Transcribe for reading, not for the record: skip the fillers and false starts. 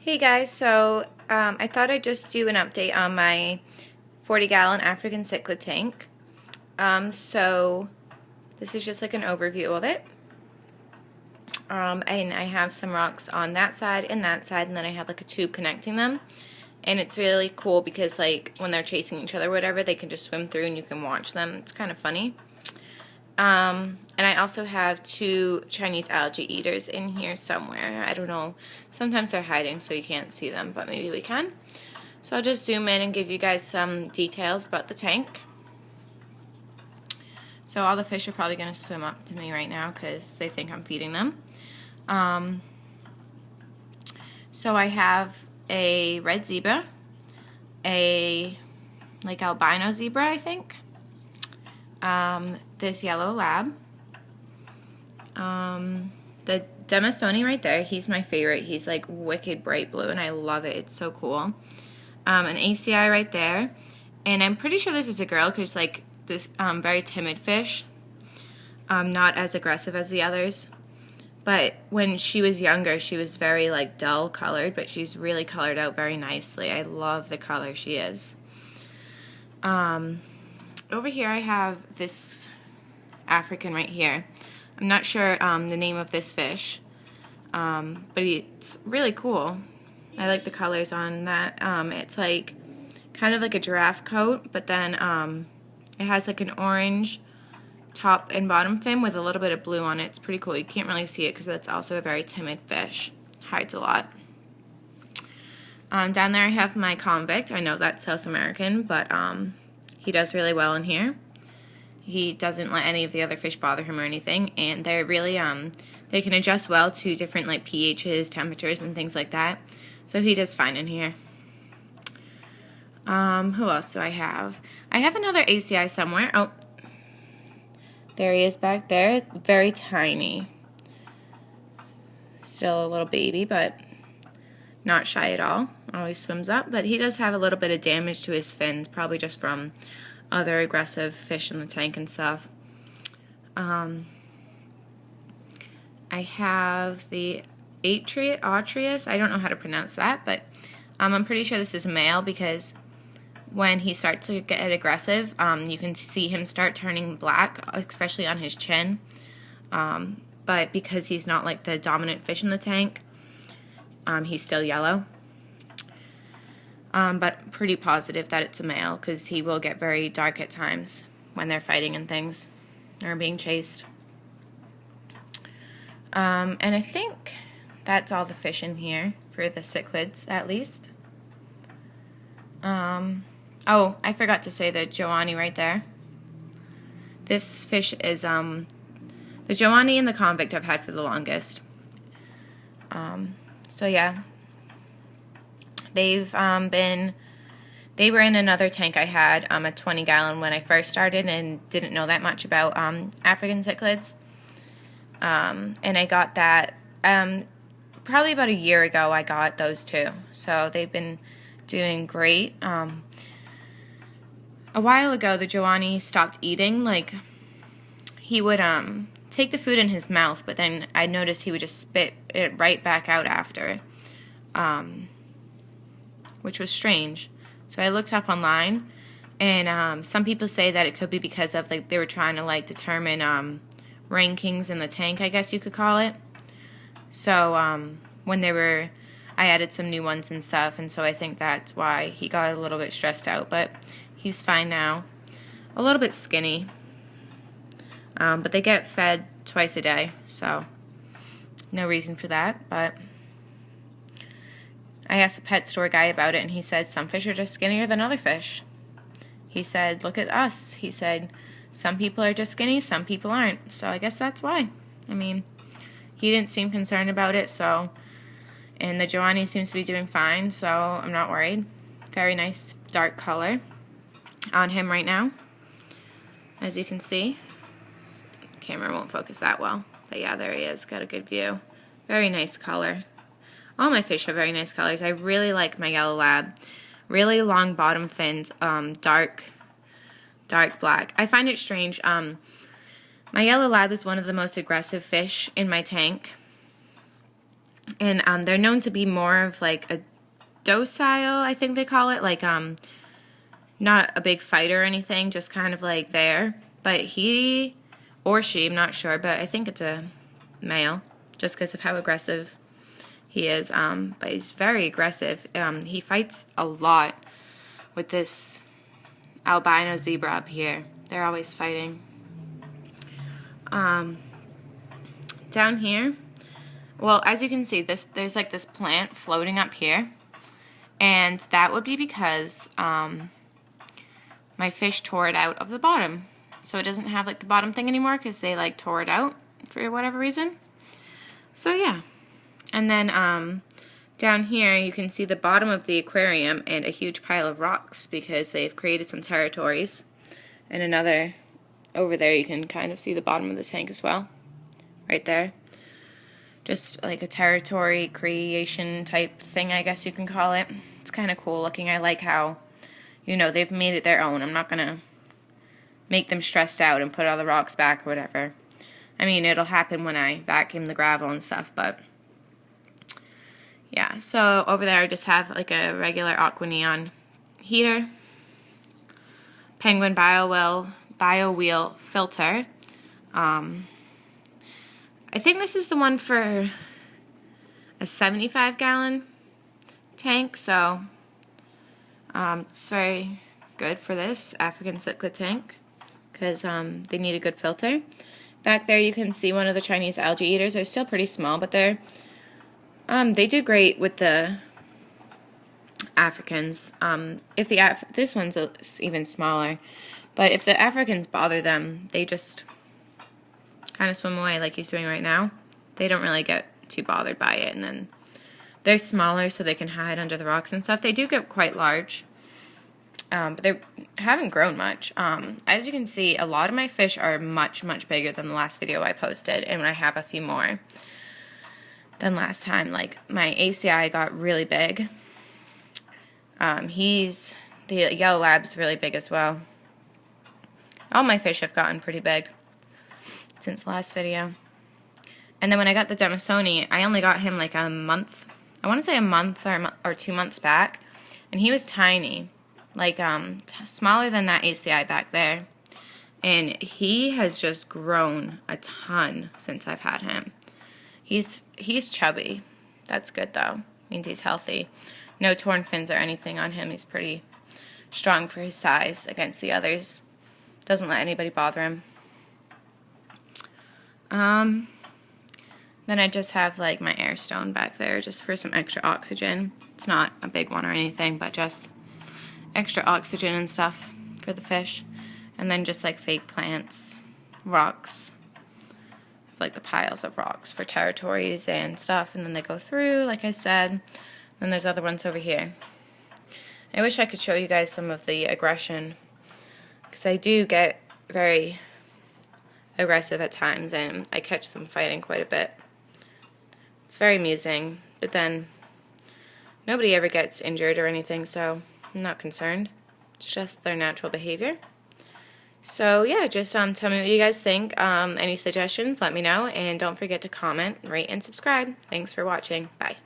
Hey guys, so I thought I'd just do an update on my 40-gallon African cichlid tank. So this is just like an overview of it. And I have some rocks on that side and then I have like a tube connecting them. And it's really cool because like when they're chasing each other or whatever, they can just swim through and you can watch them. It's kind of funny. And I also have two Chinese algae eaters in here somewhere. I don't know. Sometimes they're hiding so you can't see them, but maybe we can. So I'll just zoom in and give you guys some details about the tank. So all the fish are probably going to swim up to me right now because they think I'm feeding them. So I have a red zebra, a like albino zebra, I think. This yellow lab. The Demosoni right there, he's my favorite. He's like wicked bright blue and I love it. It's so cool. An ACI right there. And I'm pretty sure this is a girl because like this very timid fish. Not as aggressive as the others. But when she was younger, she was very like dull colored, but she's really colored out very nicely. I love the color she is. Over here I have this African right here. I'm not sure the name of this fish, but it's really cool. I like the colors on that. It's like kind of like a giraffe coat, but then it has like an orange top and bottom fin with a little bit of blue on it. It's pretty cool. You can't really see it because that's also a very timid fish. Hides a lot. Down there I have my convict. I know that's South American, but he does really well in here. He doesn't let any of the other fish bother him or anything, and they're really they can adjust well to different like pHs, temperatures, and things like that. So he does fine in here. Who else do I have? I have another ACI somewhere. Oh, there he is back there. Very tiny. Still a little baby, but not shy at all. Always swims up, but he does have a little bit of damage to his fins, probably just from other aggressive fish in the tank and stuff. I have the Atreus. I don't know how to pronounce that, but I'm pretty sure this is a male because when he starts to get aggressive, you can see him start turning black, especially on his chin. But because he's not like the dominant fish in the tank, he's still yellow. But pretty positive that it's a male because he will get very dark at times when they're fighting and things or being chased. And I think that's all the fish in here for the cichlids at least. Oh, I forgot to say the Joanie right there. This fish is the Joanie and the convict I've had for the longest. So yeah. They were in another tank I had, a 20-gallon when I first started and didn't know that much about African cichlids. And I got that probably about a year ago. I got those two, so they've been doing great. A while ago, the Joanie stopped eating. Like he would take the food in his mouth, but then I noticed he would just spit it right back out after. Which was strange. So I looked up online, and some people say that it could be because of like they were trying to like determine rankings in the tank, I guess you could call it. So when I added some new ones and stuff, and so I think that's why he got a little bit stressed out. But he's fine now. A little bit skinny, but they get fed twice a day, so no reason for that. But I asked the pet store guy about it, and he said some fish are just skinnier than other fish. He said, look at us. He said, some people are just skinny, some people aren't. So I guess that's why. I mean, he didn't seem concerned about it, so. And the Joanie seems to be doing fine, so I'm not worried. Very nice dark color on him right now, as you can see. The camera won't focus that well. But yeah, there he is. Got a good view. Very nice color. All my fish have very nice colors. I really like my yellow lab. Really long bottom fins, dark black. I find it strange. My yellow lab is one of the most aggressive fish in my tank. And they're known to be more of like a docile, I think they call it, like not a big fighter or anything, just kind of like there. But he or she, I'm not sure, but I think it's a male, just because of how aggressive he is. But he's very aggressive. He fights a lot with this albino zebra up here. They're always fighting. Down here, well, as you can see, there's like this plant floating up here, and that would be because my fish tore it out of the bottom. So it doesn't have like the bottom thing anymore because they like tore it out for whatever reason. So yeah. And then down here you can see the bottom of the aquarium and a huge pile of rocks because they've created some territories. And another over there you can kind of see the bottom of the tank as well. Right there. Just like a territory creation type thing, I guess you can call it. It's kind of cool looking. I like how, you know, they've made it their own. I'm not going to make them stressed out and put all the rocks back or whatever. I mean, it'll happen when I vacuum the gravel and stuff, but yeah. So over there I just have like a regular aqua neon heater, penguin bio wheel filter. I think this is the one for a 75-gallon tank, so it's very good for this African cichlid tank because they need a good filter. Back there you can see one of the Chinese algae eaters. They're still pretty small, but they do great with the Africans. If this one's even smaller, but if the Africans bother them, they just kind of swim away like he's doing right now. They don't really get too bothered by it, and then they're smaller so they can hide under the rocks and stuff. They do get quite large, but they haven't grown much. As you can see, a lot of my fish are much, much bigger than the last video I posted, and I have a few more than last time. Like, my ACI got really big. The yellow lab's really big as well. All my fish have gotten pretty big since the last video. And then when I got the Demisoni, I only got him like a month. I want to say a month or 2 months back. And he was tiny. Like, smaller than that ACI back there. And he has just grown a ton since I've had him. He's chubby. That's good, though. Means he's healthy. No torn fins or anything on him. He's pretty strong for his size against the others. Doesn't let anybody bother him. Then I just have like my air stone back there just for some extra oxygen. It's not a big one or anything, but just extra oxygen and stuff for the fish. And then just like fake plants, rocks, like the piles of rocks for territories and stuff. And then they go through, like I said. Then there's other ones over here. I wish I could show you guys some of the aggression, because I do get very aggressive at times, and I catch them fighting quite a bit. It's very amusing, but then nobody ever gets injured or anything, so I'm not concerned. It's just their natural behavior. So yeah, just tell me what you guys think. Any suggestions, let me know, and don't forget to comment, rate, and subscribe. Thanks for watching. Bye.